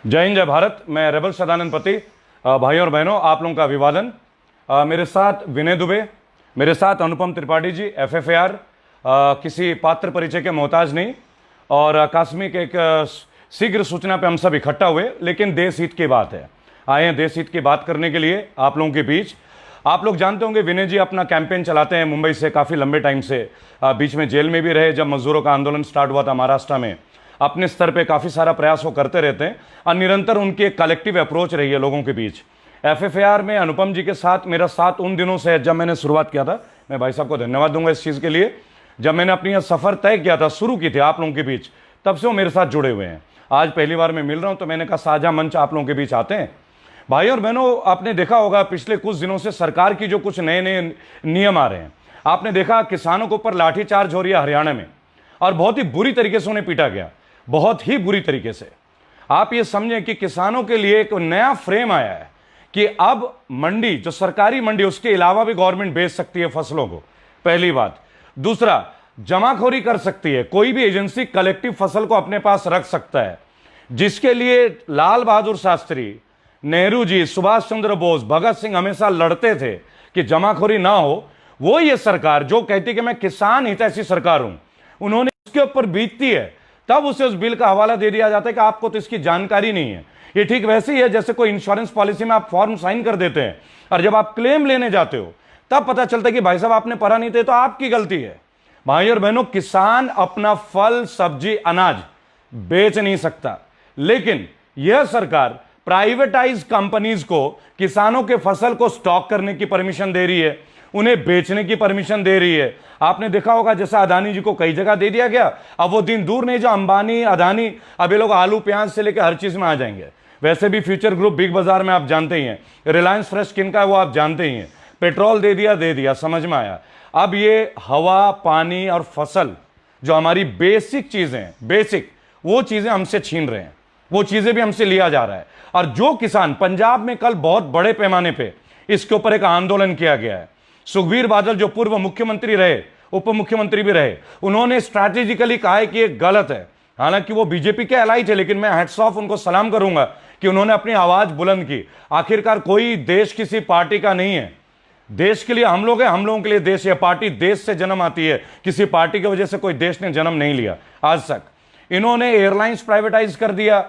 जय हिंद, जय भारत। मैं रेबल सदानंद पति। भाई और बहनों, आप लोगों का अभिवादन। मेरे साथ विनय दुबे, मेरे साथ अनुपम त्रिपाठी जी, FFAR, किसी पात्र परिचय के मोहताज नहीं, और आकस्मिक एक शीघ्र सूचना पे हम सब इकट्ठा हुए, लेकिन देश हित की बात है। आए हैं देश हित की बात करने के लिए आप लोगों के बीच। आप लोग जानते होंगे विनय जी अपना कैंपेन चलाते हैं मुंबई से काफ़ी लंबे टाइम से। बीच में जेल में भी रहे जब मजदूरों का आंदोलन स्टार्ट हुआ था महाराष्ट्र में। अपने स्तर पे काफ़ी सारा प्रयास वो करते रहते हैं और निरंतर उनकी एक कलेक्टिव अप्रोच रही है लोगों के बीच। FFAR में अनुपम जी के साथ मेरा साथ उन दिनों से जब मैंने शुरुआत किया था। मैं भाई साहब को धन्यवाद दूंगा इस चीज़ के लिए। जब मैंने अपनी यह सफ़र तय किया था, शुरू की थी आप लोगों के बीच, तब से वो मेरे साथ जुड़े हुए हैं। आज पहली बार मैं मिल रहा हूँ तो मैंने कहा साझा मंच आप लोगों के बीच आते हैं। भाई और बहनों, आपने देखा होगा पिछले कुछ दिनों से सरकार की जो कुछ नए नए नियम आ रहे हैं। आपने देखा किसानों के ऊपर लाठीचार्ज हो रही है हरियाणा में, और बहुत ही बुरी तरीके से उन्हें पीटा गया, बहुत ही बुरी तरीके से। आप ये समझें कि किसानों के लिए एक नया फ्रेम आया है कि अब मंडी, जो सरकारी मंडी, उसके अलावा भी गवर्नमेंट बेच सकती है फसलों को, पहली बात। दूसरा, जमाखोरी कर सकती है, कोई भी एजेंसी कलेक्टिव फसल को अपने पास रख सकता है, जिसके लिए लाल बहादुर शास्त्री, नेहरू जी, सुभाष चंद्र बोस, भगत सिंह हमेशा लड़ते थे कि जमाखोरी ना हो। वो ये सरकार जो कहती कि मैं किसान हितैषी सरकार हूं, उन्होंने उसके ऊपर बीतती है, तब उसे उस बिल का हवाला दे दिया जाता है कि आपको तो इसकी जानकारी नहीं है। ये ठीक वैसे ही है जैसे कोई इंश्योरेंस पॉलिसी में आप फॉर्म साइन कर देते हैं और जब आप क्लेम लेने जाते हो तब पता चलता है कि भाई साहब आपने पढ़ा नहीं थे, तो आपकी गलती है। भाई और बहनों, किसान अपना फल, सब्जी, अनाज बेच नहीं सकता, लेकिन यह सरकार प्राइवेटाइज कंपनीज को किसानों के फसल को स्टॉक करने की परमिशन दे रही है, उन्हें बेचने की परमिशन दे रही है। आपने देखा होगा जैसा अदानी जी को कई जगह दे दिया गया, अब वो दिन दूर नहीं जो अंबानी, अदानी, अब ये लोग आलू प्याज से लेकर हर चीज में आ जाएंगे। वैसे भी फ्यूचर ग्रुप बिग बाजार में आप जानते ही हैं, रिलायंस फ्रेश किनका है वो आप जानते ही हैं। पेट्रोल दे दिया, समझ में आया। अब ये हवा, पानी और फसल, जो हमारी बेसिक चीजें हैं, बेसिक वो चीजें हमसे छीन रहे हैं, वो चीजें भी हमसे लिया जा रहा है। और जो किसान, पंजाब में कल बहुत बड़े पैमाने पे इसके ऊपर एक आंदोलन किया गया है। सुखबीर बादल जो पूर्व मुख्यमंत्री रहे, उप मुख्यमंत्री भी रहे, उन्होंने स्ट्रैटेजिकली कहा है कि ये गलत है। हालांकि वो बीजेपी के एलाई थे, लेकिन मैं हैट्स ऑफ उनको सलाम करूंगा कि उन्होंने अपनी आवाज बुलंद की। आखिरकार कोई देश किसी पार्टी का नहीं है, देश के लिए हम लोग हैं, हम लोगों के लिए देश है। पार्टी देश से जन्म आती है, किसी पार्टी की वजह से कोई देश ने जन्म नहीं लिया आज तक। इन्होंने एयरलाइंस प्राइवेटाइज कर दिया,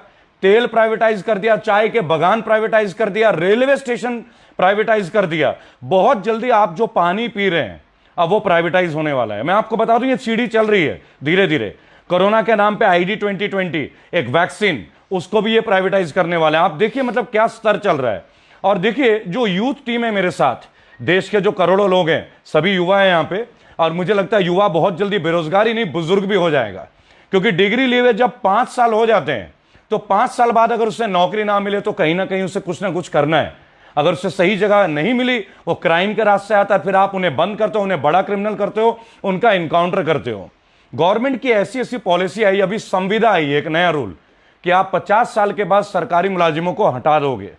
तेल प्राइवेटाइज कर दिया, चाय के बागान प्राइवेटाइज कर दिया, रेलवे स्टेशन प्राइवेटाइज कर दिया। बहुत जल्दी आप जो पानी पी रहे हैं अब वो प्राइवेटाइज होने वाला है। मैं आपको बता दूं, ये सीढ़ी चल रही है धीरे धीरे। कोरोना के नाम पे ID 2020 एक वैक्सीन, उसको भी ये प्राइवेटाइज करने वाले हैं। आप देखिए मतलब क्या स्तर चल रहा है। और देखिए जो यूथ टीम है मेरे साथ, देश के जो करोड़ों लोग हैं, सभी युवा हैं यहां पे, और मुझे लगता है युवा बहुत जल्दी बेरोजगार ही नहीं, बुजुर्ग भी हो जाएगा। क्योंकि डिग्री लिए हुए जब 5 साल हो जाते हैं तो 5 साल बाद अगर उसे नौकरी ना मिले तो कहीं ना कहीं उसे कुछ ना कुछ करना है। अगर उसे सही जगह नहीं मिली, वो क्राइम के रास्ते आता है, फिर आप उन्हें बंद करते हो, उन्हें बड़ा क्रिमिनल करते हो, उनका इनकाउंटर करते हो। गवर्नमेंट की ऐसी ऐसी पॉलिसी आई, अभी संविदा आई है, एक नया रूल कि आप 50 साल के बाद सरकारी मुलाजिमों को हटा दोगे।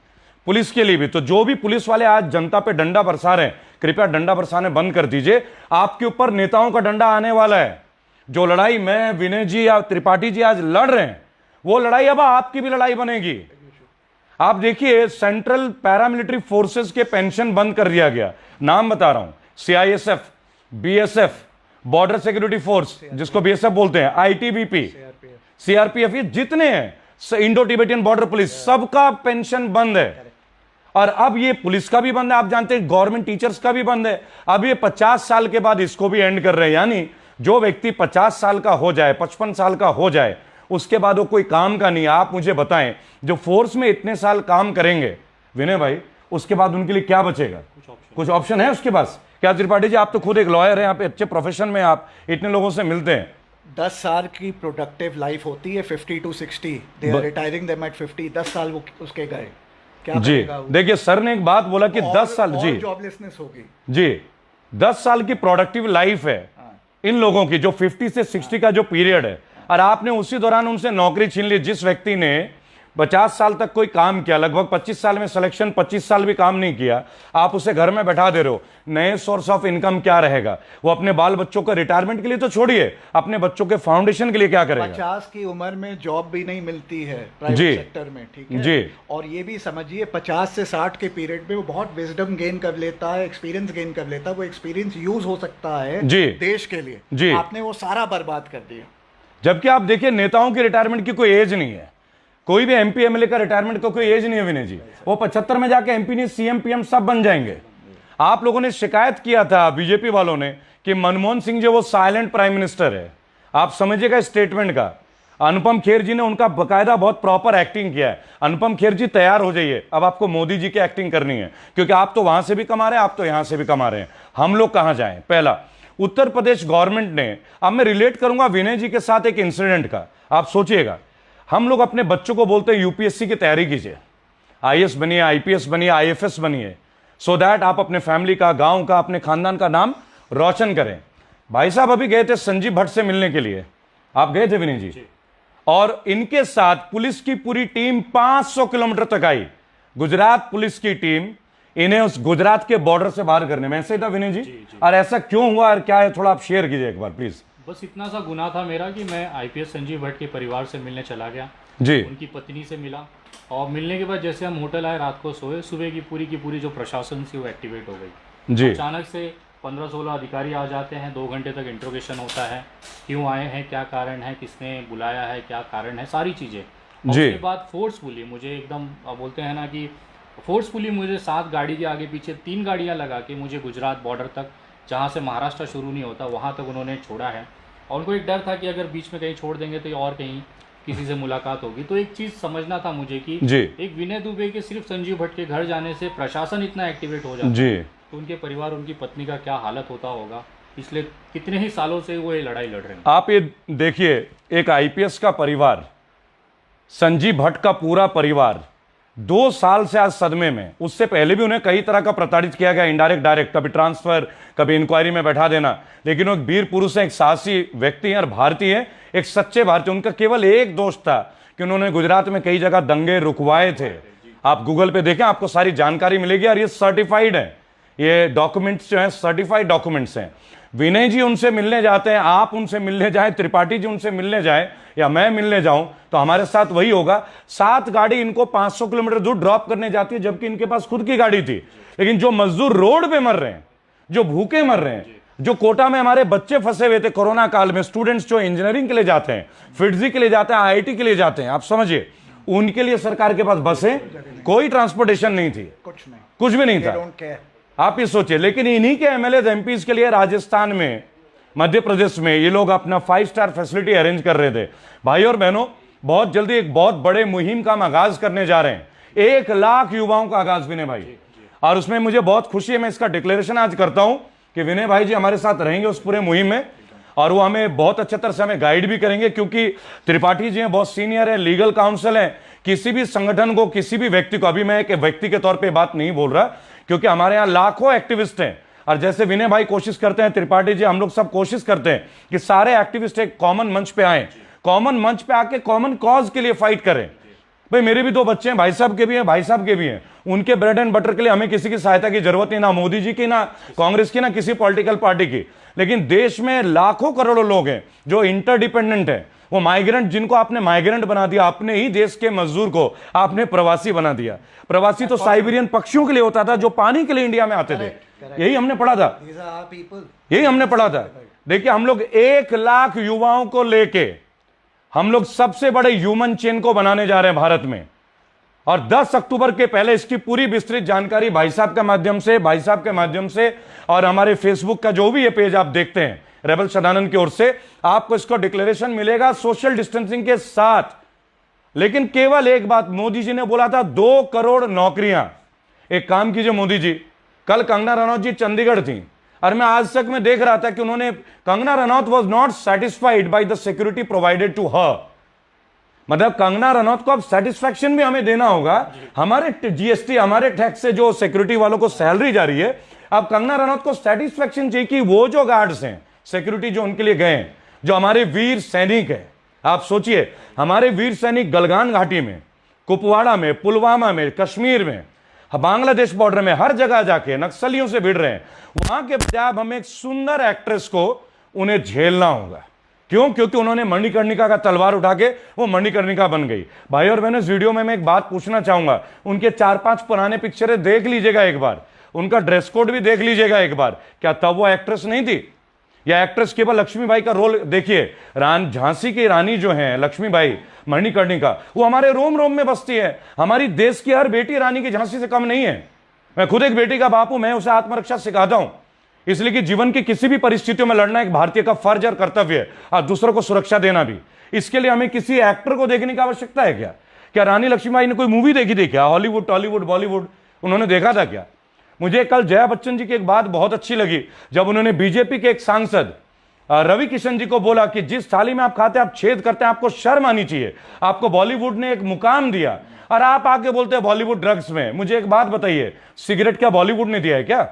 पुलिस के लिए भी, तो जो भी पुलिस वाले आज जनता पे डंडा बरसा रहे हैं, कृपया डंडा बरसाने बंद कर दीजिए। आपके ऊपर नेताओं का डंडा आने वाला है। जो लड़ाई मैं, विनय जी या त्रिपाठी जी आज लड़ रहे हैं, वो लड़ाई अब आपकी भी लड़ाई बनेगी। आप देखिए, सेंट्रल पैरामिलिट्री फोर्सेस के पेंशन बंद कर दिया गया। नाम बता रहा हूं, CISF, BSF, border security force जिसको BSF बोलते हैं, ITBP, CRPF, ये जितने हैं, इंडो टिबेटियन बॉर्डर पुलिस, सबका पेंशन बंद है। और अब ये पुलिस का भी बंद है, आप जानते हैं गवर्नमेंट टीचर्स का भी बंद है। अब ये 50 साल के बाद इसको भी एंड कर रहे हैं। यानी जो व्यक्ति 50 साल का हो जाए, 55 साल का हो जाए, उसके बाद वो कोई काम का नहीं। आप मुझे बताएं, जो फोर्स में इतने साल काम करेंगे विनय भाई, उसके बाद उनके लिए क्या बचेगा? कुछ ऑप्शन है उसके पास? क्या त्रिपाठी जी, आप तो खुद एक लॉयर हैं, यहाँ पे अच्छे प्रोफेशन में, आप इतने लोगों से मिलते हैं। 10 साल की प्रोडक्टिव लाइफ होती है, 50 to 60, they are retiring them at 50। 10 साल वो उसके गए, क्या जी? देखिए सर ने एक बात बोला कि 10 साल जी जॉबलेसनेस होगी जी, 10 साल की प्रोडक्टिव लाइफ है इन लोगों की, जो 50 से 60 का जो पीरियड है, और आपने उसी दौरान उनसे नौकरी छीन ली। जिस व्यक्ति ने 50 साल तक कोई काम किया, लगभग 25 साल में सिलेक्शन, 25 साल भी काम नहीं किया, आप उसे घर में बैठा दे रहे हो, नए सोर्स ऑफ इनकम क्या रहेगा? वो अपने बाल बच्चों को रिटायरमेंट के लिए तो छोड़िए, अपने बच्चों के फाउंडेशन के लिए क्या करेगा? 50 की उम्र में जॉब भी नहीं मिलती है प्राइवेट जी। सेक्टर में, ठीक है जी। और ये भी समझिए 50 से 60 के पीरियड में वो बहुत विजडम गेन कर लेता है, एक्सपीरियंस गेन कर लेता है, वो एक्सपीरियंस यूज हो सकता है जी। देश के लिए। जी। आपने वो सारा बर्बाद कर दिया। जबकि आप देखिए नेताओं की रिटायरमेंट की कोई एज नहीं है, कोई भी एमपी एमएलए का रिटायरमेंट का कोई एज नहीं है विनय जी। वो 75 में जाके एमपी नहीं, सीएम पीएम सब बन जाएंगे। आप लोगों ने शिकायत किया था, बीजेपी वालों ने, कि मनमोहन सिंह जो वो साइलेंट प्राइम मिनिस्टर है। आप समझिएगा स्टेटमेंट का। अनुपम खेर जी ने उनका बकायदा बहुत प्रॉपर एक्टिंग किया है। अनुपम खेर जी तैयार हो जाइए, अब आपको मोदी जी की एक्टिंग करनी है, क्योंकि आप तो वहां से भी कमा रहे हैं, आप तो यहां से भी कमा रहे हैं, हम लोग कहां जाएं? पहला, उत्तर प्रदेश गवर्नमेंट ने, अब मैं रिलेट करूंगा विनय जी के साथ एक इंसिडेंट का, आप सोचिएगा। हम लोग अपने बच्चों को बोलते हैं यूपीएससी की तैयारी कीजिए, आईएएस बनिए, आईपीएस बनिए, आईएफएस बनिए, सो दैट आप अपने फैमिली का, गांव का, अपने खानदान का नाम रोशन करें। भाई साहब अभी गए थे संजीव भट्ट से मिलने के लिए, आप गए थे विनय जी? और इनके साथ पुलिस की पूरी टीम 500 किलोमीटर तक आई, गुजरात पुलिस की टीम, इन्हें उस गुजरात के बॉर्डर से बाहर करने में। ऐसे ही था विनय जी? और ऐसा क्यों हुआ और क्या है, थोड़ा आप शेयर कीजिए एक बार प्लीज। बस इतना सा गुनाह था मेरा कि मैं आईपीएस संजीव भट्ट के परिवार से मिलने चला गया जी। उनकी पत्नी से मिला, और मिलने के बाद जैसे हम होटल आए, रात को सोए, सुबह की पूरी जो प्रशासन थी वो एक्टिवेट हो गई जी। अचानक से 15-16 अधिकारी आ जाते हैं, 2 घंटे तक इंट्रोगेशन होता है, क्यों आए हैं, क्या कारण है, किसने बुलाया है, क्या कारण है, सारी चीज़ें। जी। उसके बाद फोर्सफुली मुझे एकदम बोलते हैं ना कि फोर्सफुली मुझे 7 गाड़ी के आगे पीछे 3 गाड़ियाँ लगा के मुझे गुजरात बॉर्डर तक, जहाँ से महाराष्ट्र शुरू नहीं होता, वहाँ तक उन्होंने छोड़ा है। और उनको एक डर था कि अगर बीच में कहीं छोड़ देंगे तो और कहीं किसी से मुलाकात होगी। तो एक चीज़ समझना था मुझे कि जी। एक विनय दुबे के सिर्फ संजीव भट्ट के घर जाने से प्रशासन इतना एक्टिवेट हो जाता जी। है, तो उनके परिवार, उनकी पत्नी का क्या हालत होता होगा। पिछले कितने ही सालों से वो ये लड़ाई लड़ रहे हैं। आप ये देखिए, एक आईपीएस का परिवार, संजीव भट्ट का पूरा परिवार 2 साल से आज सदमे में। उससे पहले भी उन्हें कई तरह का प्रताड़ित किया गया, इनडायरेक्ट डायरेक्ट, कभी ट्रांसफर, कभी इंक्वायरी में बैठा देना, लेकिन वो एक वीर पुरुष है, एक साहसी व्यक्ति है और भारतीय है, एक सच्चे भारतीय। उनका केवल एक दोष था कि उन्होंने गुजरात में कई जगह दंगे रुकवाए थे। आप गूगल पे देखें, आपको सारी जानकारी मिलेगी, और ये सर्टिफाइड है, ये डॉक्यूमेंट्स जो हैं सर्टिफाइड डॉक्यूमेंट्स हैं। विनय जी उनसे मिलने जाते हैं, आप उनसे मिलने जाए, त्रिपाठी जी उनसे मिलने जाए, या मैं मिलने जाऊं, तो हमारे साथ वही होगा। 7 गाड़ी इनको 500 किलोमीटर दूर ड्रॉप करने जाती है, जबकि इनके पास खुद की गाड़ी थी। लेकिन जो मजदूर रोड पे मर रहे हैं, जो भूखे मर रहे हैं, जो कोटा में हमारे बच्चे फंसे हुए थे कोरोना काल में, स्टूडेंट्स जो इंजीनियरिंग के लिए जाते हैं, फिटजी के लिए जाते हैं, आईआईटी के लिए जाते हैं, आप समझिए, उनके लिए सरकार के पास बसें, कोई ट्रांसपोर्टेशन नहीं थी, कुछ भी नहीं था। आप ये सोचिए। लेकिन इन्हीं के एमएलए एमपीज के लिए राजस्थान में, मध्य प्रदेश में ये लोग अपना 5 स्टार फैसिलिटी अरेंज कर रहे थे। भाई और बहनों, बहुत जल्दी एक बहुत बड़े मुहिम का हम आगाज करने जा रहे हैं, 1 लाख युवाओं का आगाज विनय भाई, और उसमें मुझे बहुत खुशी है, मैं इसका डिक्लेरेशन आज करता हूं कि विनय भाई जी हमारे साथ रहेंगे उस पूरे मुहिम में, और वो हमें बहुत अच्छे तरह से हमें गाइड भी करेंगे, क्योंकि त्रिपाठी जी हैं, बहुत सीनियर है, लीगल काउंसिल है। किसी भी संगठन को, किसी भी व्यक्ति को, अभी मैं एक व्यक्ति के तौर पे बात नहीं बोल रहा, क्योंकि हमारे यहाँ लाखों एक्टिविस्ट हैं, और जैसे विनय भाई कोशिश करते हैं, त्रिपाठी जी, हम लोग सब कोशिश करते हैं कि सारे एक्टिविस्ट एक कॉमन मंच पे आए, कॉमन मंच पे आके कॉमन कॉज के लिए फाइट करें। भाई मेरे भी 2 बच्चे हैं, भाई साहब के भी हैं, भाई साहब के भी हैं, उनके ब्रेड एंड बटर के लिए हमें किसी की सहायता की जरूरत नहीं, ना मोदी जी की, ना कांग्रेस की, ना किसी पॉलिटिकल पार्टी की। लेकिन देश में लाखों करोड़ों लोग हैं जो इंटरडिपेंडेंट हैं, वो माइग्रेंट, जिनको आपने माइग्रेंट बना दिया, अपने ही देश के मजदूर को आपने प्रवासी बना दिया। प्रवासी तो साइबेरियन पक्षियों के लिए होता था, जो पानी के लिए इंडिया में आते थे, यही हमने पढ़ा था, यही हमने पढ़ा था। देखिए, हम लोग 1 लाख युवाओं को लेके हम लोग सबसे बड़े ह्यूमन चेन को बनाने जा रहे हैं भारत में, और 10 अक्टूबर के पहले इसकी पूरी विस्तृत जानकारी भाई साहब के माध्यम से, और हमारे फेसबुक का जो भी ये पेज आप देखते हैं रेबल सदानंद की ओर से, आपको इसका डिक्लेरेशन मिलेगा सोशल डिस्टेंसिंग के साथ। लेकिन केवल एक बात, मोदी जी ने बोला था 2 करोड़ नौकरियां। एक काम कीजिए मोदी जी, कल कंगना रनौत जी चंडीगढ़ थी, और मैं आज तक में देख रहा था कि उन्होंने, Kangana Ranaut was not satisfied by the security provided to her. मतलब कंगना रनौत को अब सेटिस्फैक्शन भी हमें देना होगा, हमारे जीएसटी, हमारे टैक्स से जो सिक्योरिटी वालों को सैलरी जा रही है, अब कंगना रनौत को सेटिस्फैक्शन चाहिए कि वो जो गार्ड्स हैं, सिक्योरिटी जो उनके लिए गए हैं, जो हमारे वीर सैनिक हैं, आप सोचिए, हमारे वीर सैनिक गलगान घाटी में कुपवाड़ा में, पुलवामा में, कश्मीर में, बांग्लादेश बॉर्डर में, हर जगह जाके नक्सलियों से भिड़ रहे हैं। वहां के बजाय अब हमें एक सुंदर एक्ट्रेस को उन्हें झेलना होगा। क्यों? क्योंकि उन्होंने मणिकर्णिका का तलवार उठा के वो मणिकर्णिका बन गई। भाई और बहनों, इस वीडियो में मैं एक बात पूछना चाहूंगा, उनके 4-5 पुराने पिक्चरें देख लीजिएगा एक बार, उनका ड्रेस कोड भी देख लीजिएगा एक बार। क्या तब वो एक्ट्रेस नहीं थी? या एक्ट्रेस केवल लक्ष्मीबाई का रोल? देखिए, झांसी की रानी जो है लक्ष्मीबाई मणिकर्णिका, वो हमारे रोम रोम में बसती है। हमारी देश की हर बेटी रानी की झांसी से कम नहीं है। मैं खुद एक बेटी का बाप हूं, मैं उसे आत्मरक्षा सिखाता हूं, इसलिए कि जीवन की किसी भी परिस्थितियों में लड़ना एक भारतीय का फर्ज और कर्तव्य है, और दूसरों को सुरक्षा देना भी। इसके लिए हमें किसी एक्टर को देखने की आवश्यकता है क्या? क्या रानी लक्ष्मीबाई ने कोई मूवी देखी थी क्या? हॉलीवुड, टॉलीवुड, बॉलीवुड उन्होंने देखा था क्या? मुझे कल जया बच्चन जी की एक बात बहुत अच्छी लगी, जब उन्होंने बीजेपी के एक सांसद रवि किशन जी को बोला कि जिस थाली में आप खाते हैं आप छेद करते हैं, आपको शर्म आनी चाहिए, आपको बॉलीवुड ने एक मुकाम दिया और आप आके बोलते हैं बॉलीवुड ड्रग्स में। मुझे एक बात बताइए, सिगरेट क्या बॉलीवुड ने दिया है क्या?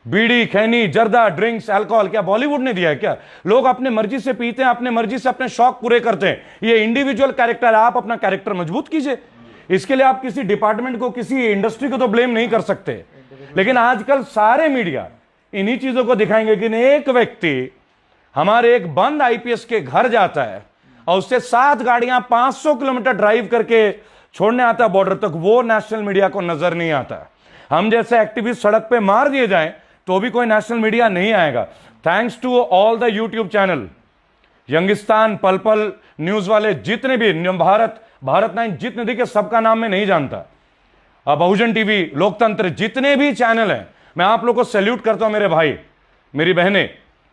बीड़ी, खैनी, जर्दा, ड्रिंक्स, अल्कोहल क्या बॉलीवुड ने दिया है क्या? लोग अपने मर्जी से पीते हैं, अपने मर्जी से अपने शौक पूरे करते हैं। ये इंडिविजुअल कैरेक्टर है, आप अपना कैरेक्टर मजबूत कीजिए। इसके लिए आप किसी डिपार्टमेंट को, किसी इंडस्ट्री को तो ब्लेम नहीं कर सकते। लेकिन आजकल सारे मीडिया इन्हीं चीजों को दिखाएंगे कि एक व्यक्ति हमारे एक बंद आईपीएस के घर जाता है और उससे 7 गाड़ियां 500 किलोमीटर ड्राइव करके छोड़ने आता है बॉर्डर तक, वो नेशनल मीडिया को नजर नहीं आता। हम जैसे एक्टिविस्ट सड़क पे मार दिए जाएं तो भी कोई नेशनल मीडिया नहीं आएगा। Thanks to all the YouTube channel, Youngistan, Pal Pal, news वाले, जितने भी, भारत, भारत 9, जितने देखिए सबका नाम मैं नहीं जानता, बहुजन टीवी, लोकतंत्र, जितने भी चैनल हैं, मैं आप लोग को सैल्यूट करता हूं। मेरे भाई, मेरी बहनें,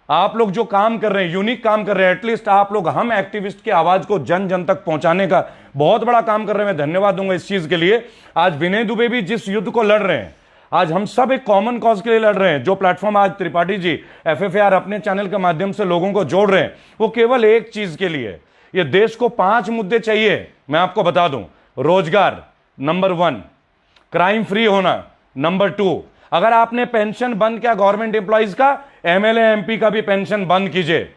आप लोग जो काम कर रहे हैं, यूनिक काम कर रहे हैं, एटलीस्ट आप लोग हम एक्टिविस्ट की आवाज को जन जन तक पहुंचाने का बहुत बड़ा काम कर रहे हैं। मैं धन्यवाद दूंगा इस चीज के लिए। आज विनय दुबे भी जिस युद्ध को लड़ रहे हैं, आज हम सब एक कॉमन कॉज के लिए लड़ रहे हैं। जो प्लेटफॉर्म आज त्रिपाठी जी, एफएफएआर अपने चैनल के माध्यम से लोगों को जोड़ रहे हैं, वो केवल एक चीज के लिए। ये देश को 5 मुद्दे चाहिए, मैं आपको बता दूं। रोजगार नंबर 1, क्राइम फ्री होना नंबर 2। अगर आपने पेंशन बंद किया गवर्नमेंट एम्प्लॉइज का, एमएलए एमपी का भी पेंशन बंद कीजिए।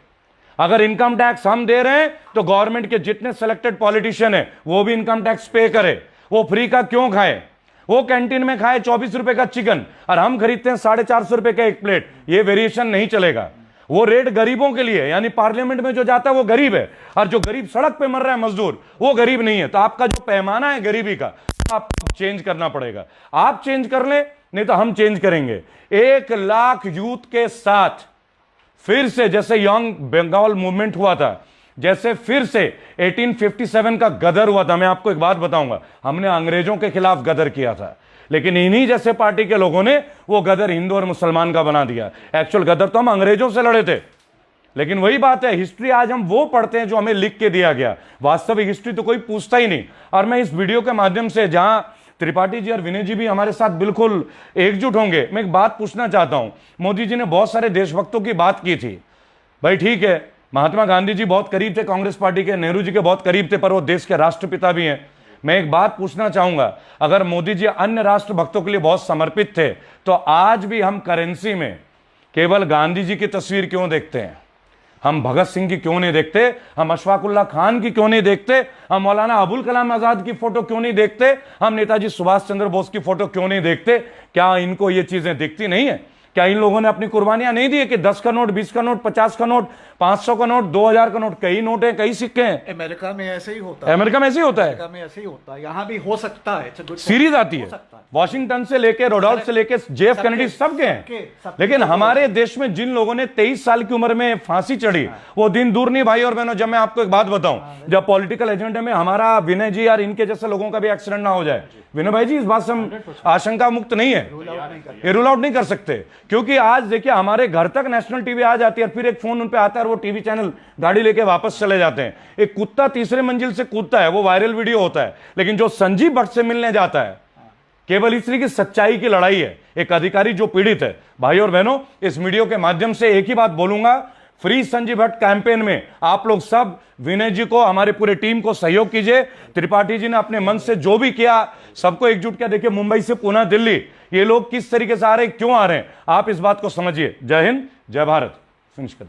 अगर इनकम टैक्स हम दे रहे हैं तो गवर्नमेंट के जितने सिलेक्टेड पॉलिटिशियन है वो भी इनकम टैक्स पे करे। वो फ्री का क्यों खाए? वो कैंटीन में खाए 24 रुपए का चिकन और हम खरीदते हैं 450 रुपए का एक प्लेट। ये वेरिएशन नहीं चलेगा। वो रेट गरीबों के लिए, यानी पार्लियामेंट में जो जाता है वो गरीब है, और जो गरीब सड़क पे मर रहा है मजदूर, वो गरीब नहीं है। तो आपका जो पैमाना है गरीबी का, आपको चेंज करना पड़ेगा। आप चेंज कर ले, नहीं तो हम चेंज करेंगे। 1 लाख यूथ के साथ फिर से, जैसे यंग बंगाल मूवमेंट हुआ था, जैसे फिर से 1857 का गदर हुआ था। मैं आपको एक बात बताऊंगा, हमने अंग्रेजों के खिलाफ गदर किया था, लेकिन इन्हीं जैसे पार्टी के लोगों ने वो गदर हिंदू और मुसलमान का बना दिया। एक्चुअल गदर तो हम अंग्रेजों से लड़े थे। लेकिन वही बात है, हिस्ट्री आज हम वो पढ़ते हैं जो हमें लिख के दिया गया, वास्तविक हिस्ट्री तो कोई पूछता ही नहीं। और मैं इस वीडियो के माध्यम से, जहां त्रिपाठी जी और विनय जी भी हमारे साथ बिल्कुल एकजुट होंगे, मैं एक बात पूछना चाहता हूं। मोदी जी ने बहुत सारे देशभक्तों की बात की थी, भाई ठीक है, महात्मा गांधी जी बहुत करीब थे कांग्रेस पार्टी के, नेहरू जी के बहुत करीब थे, पर वो देश के राष्ट्रपिता भी हैं। मैं एक बात पूछना चाहूंगा, अगर मोदी जी अन्य राष्ट्रभक्तों के लिए बहुत समर्पित थे, तो आज भी हम करेंसी में केवल गांधी जी की तस्वीर क्यों देखते हैं? हम भगत सिंह की क्यों नहीं देखते? हम अशफाकुल्ला खान की क्यों नहीं देखते? हम मौलाना अबुल कलाम आजाद की फोटो क्यों नहीं देखते? हम नेताजी सुभाष चंद्र बोस की फोटो क्यों नहीं देखते? क्या इनको ये चीजें दिखती नहीं है? क्या इन लोगों ने अपनी कुर्बानियां नहीं दी है कि 10 का नोट, 20 का नोट, 50 का नोट, 500 का नोट, 2000 का नोट, कई नोट है, कई सिक्के हैं। अमेरिका में ऐसे ही होता है। अमेरिका में ऐसे ही होता है। अमेरिका में ऐसे ही होता है। यहाँ भी हो सकता है, सीरीज आती है, वॉशिंगटन से लेके रोडोल्फ से लेके जेफ कैनेडी सबके हैं। लेकिन हमारे देश में जिन लोगों ने 23 साल की उम्र में फांसी चढ़ी, वो दिन दूर नहीं भाई और बहनों। जब मैं आपको एक बात बताऊं, जब पॉलिटिकल एजेंडे में हमारा विनय जी और इनके जैसे लोगों का भी एक्सीडेंट ना हो जाए, विनय भाई जी, इस बात से हम आशंका मुक्त नहीं है, ये रूल आउट नहीं कर सकते। क्योंकि आज देखिए, हमारे घर तक नेशनल टीवी आ जाती है, फिर एक फोन उन पे आता है और वो टीवी चैनल गाड़ी लेके वापस चले जाते हैं। एक कुत्ता 3रे मंजिल से कूदता है, वो वायरल वीडियो होता है, लेकिन जो संजीव भट्ट से मिलने जाता है, केवल इसलिए कि सच्चाई की लड़ाई है, एक अधिकारी जो पीड़ित है। भाई और बहनों, इस वीडियो के माध्यम से एक ही बात बोलूंगा, फ्री संजीव भट्ट कैंपेन में आप लोग सब विनय जी को, हमारे पूरे टीम को सहयोग कीजिए। त्रिपाठी जी ने अपने मन से जो भी किया, सबको एकजुट किया। देखिए, मुंबई से पुणे, दिल्ली, ये लोग किस तरीके से आ रहे हैं, क्यों आ रहे हैं, आप इस बात को समझिए। जय हिंद, जय भारत। फिनिश कर